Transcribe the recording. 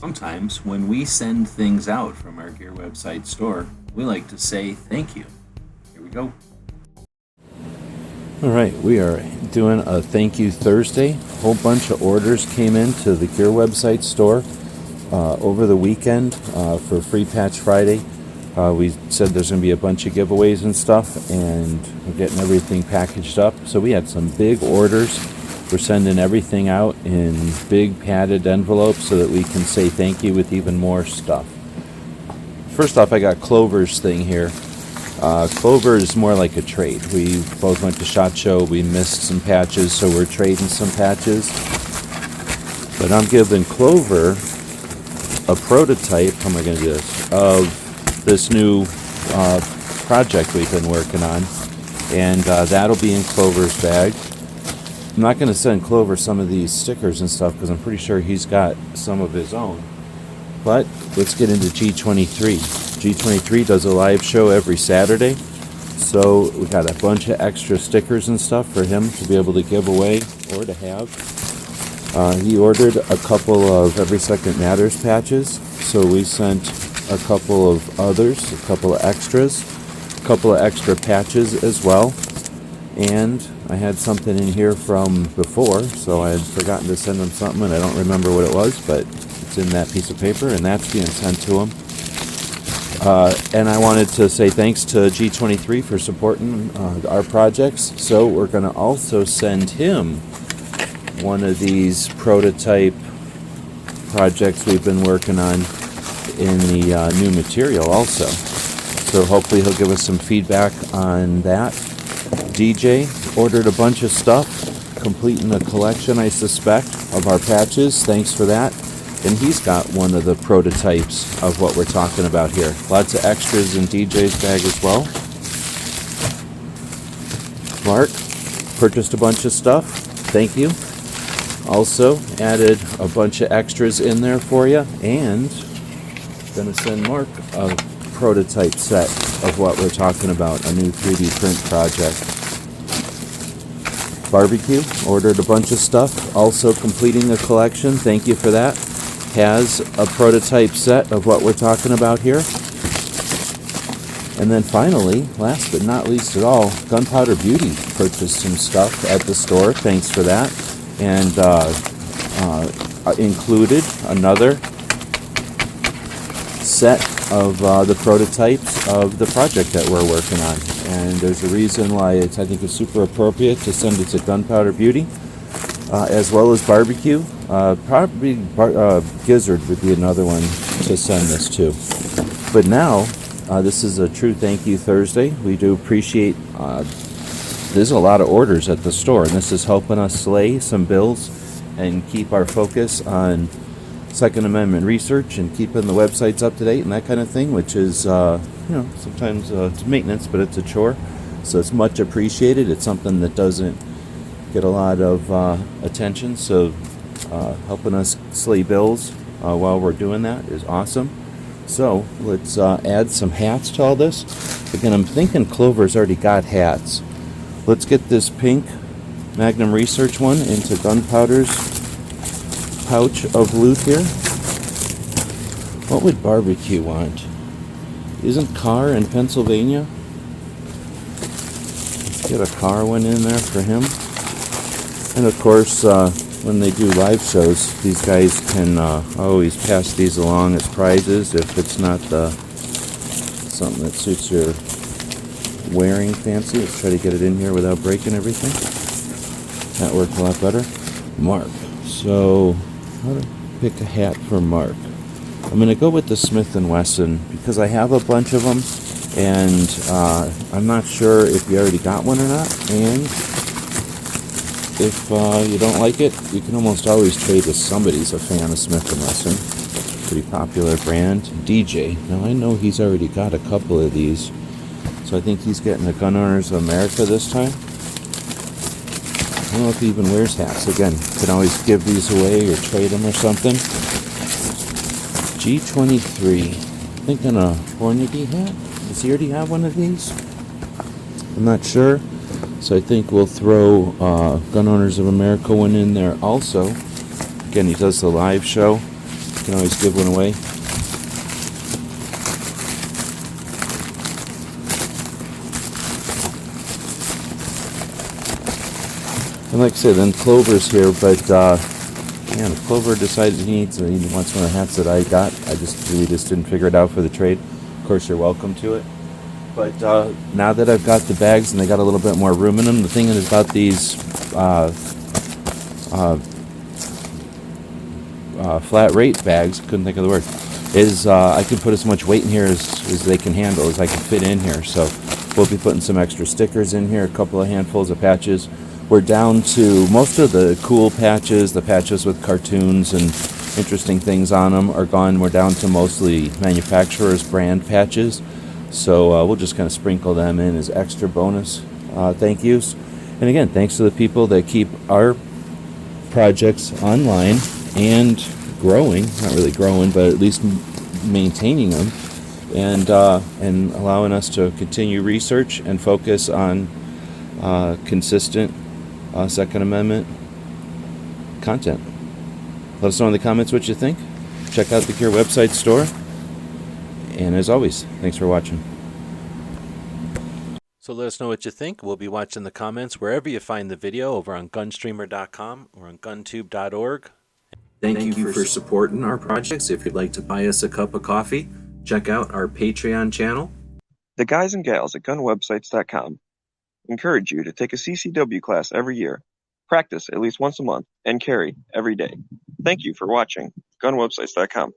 Sometimes when we send things out from our gear website store, we like to say thank you. Here we go. All right, we are doing a Thank You Thursday. A whole bunch of orders came into the gear website store over the weekend for Free Patch Friday. We said there's going to be a bunch of giveaways and stuff, and we're getting everything packaged up. So we had some big orders. We're sending everything out in big padded envelopes so that we can say thank you with even more stuff. First off, I got Clover's thing here. Clover is more like a trade. We both went to SHOT Show. We missed some patches, so we're trading some patches. But I'm giving Clover a prototype, how am I going to do this, of this new project we've been working on. And that'll be in Clover's bag. I'm not going to send Clover some of these stickers and stuff because I'm pretty sure he's got some of his own. But let's get into G23. G23 does a live show every Saturday. So we got a bunch of extra stickers and stuff for him to be able to give away or to have. He ordered a couple of Every Second Matters patches. So we sent a couple of others, a couple of extras, a couple of extra patches as well. And I had something in here from before, so I had forgotten to send him something, and I don't remember what it was, but it's in that piece of paper, and that's being sent to him. And I wanted to say thanks to G23 for supporting our projects, so we're going to also send him one of these prototype projects we've been working on in the new material also. So hopefully he'll give us some feedback on that. DJ ordered a bunch of stuff, completing a collection, I suspect, of our patches. Thanks for that. And he's got one of the prototypes of what we're talking about here. Lots of extras in DJ's bag as well. Mark purchased a bunch of stuff. Thank you. Also added a bunch of extras in there for you. And going to send Mark a prototype set of what we're talking about, a new 3D print project. Barbecue ordered a bunch of stuff, also completing a collection. Thank you for that. Has a prototype set of what we're talking about here. And then finally, last but not least at all, Gunpowder Beauty purchased some stuff at the store. Thanks for that. And included another set of the prototypes of the project that we're working on. And there's a reason why I think it's super appropriate to send it to Gunpowder Beauty, as well as Barbecue. Probably Gizzard would be another one to send this to. But now, this is a true Thank You Thursday. We do appreciate, there's a lot of orders at the store, and this is helping us slay some bills and keep our focus on Second Amendment research and keeping the websites up to date and that kind of thing, which is, sometimes it's maintenance, but it's a chore. So it's much appreciated. It's something that doesn't get a lot of attention. So helping us slay bills while we're doing that is awesome. So let's add some hats to all this. Again, I'm thinking Clover's already got hats. Let's get this pink Magnum Research one into Gunpowder's pouch of loot here. What would Barbecue want? Isn't Carr in Pennsylvania? Let's get a Carr one in there for him. And of course, when they do live shows, these guys can always pass these along as prizes if it's not something that suits your wearing fancy. Let's try to get it in here without breaking everything. That worked a lot better. Mark. So, how to pick a hat for Mark? I'm going to go with the Smith & Wesson because I have a bunch of them, and I'm not sure if you already got one or not. And if you don't like it, you can almost always trade with somebody who's a fan of Smith & Wesson. Pretty popular brand. DJ. Now I know he's already got a couple of these, so I think he's getting a Gun Owners of America this time. I don't know if he even wears hats. Again, you can always give these away or trade them or something. G23. Thinking a Hornady hat? Does he already have one of these? I'm not sure. So I think we'll throw Gun Owners of America one in there also. Again, he does the live show. You can always give one away. And like I said, then Clover's here, but if Clover decides he wants one of the hats that I got, I really didn't figure it out for the trade. Of course, you're welcome to it. But now that I've got the bags and they got a little bit more room in them, the thing is about these flat rate bags, couldn't think of the word, is I can put as much weight in here as they can handle, as I can fit in here. So we'll be putting some extra stickers in here, a couple of handfuls of patches. We're down to most of the cool patches, the patches with cartoons and interesting things on them are gone. We're down to mostly manufacturer's brand patches. So we'll just kind of sprinkle them in as extra bonus thank yous. And again, thanks to the people that keep our projects online and growing, not really growing, but at least maintaining them, and allowing us to continue research and focus on consistent Second Amendment content. Let us know in the comments what you think. Check out the Cure website store. And as always, thanks for watching. So let us know what you think. We'll be watching the comments wherever you find the video, over on gunstreamer.com or on guntube.org. Thank you for supporting our projects. If you'd like to buy us a cup of coffee, check out our Patreon channel. The guys and gals at gunwebsites.com encourage you to take a CCW class every year, practice at least once a month, and carry every day. Thank you for watching gunwebsites.com.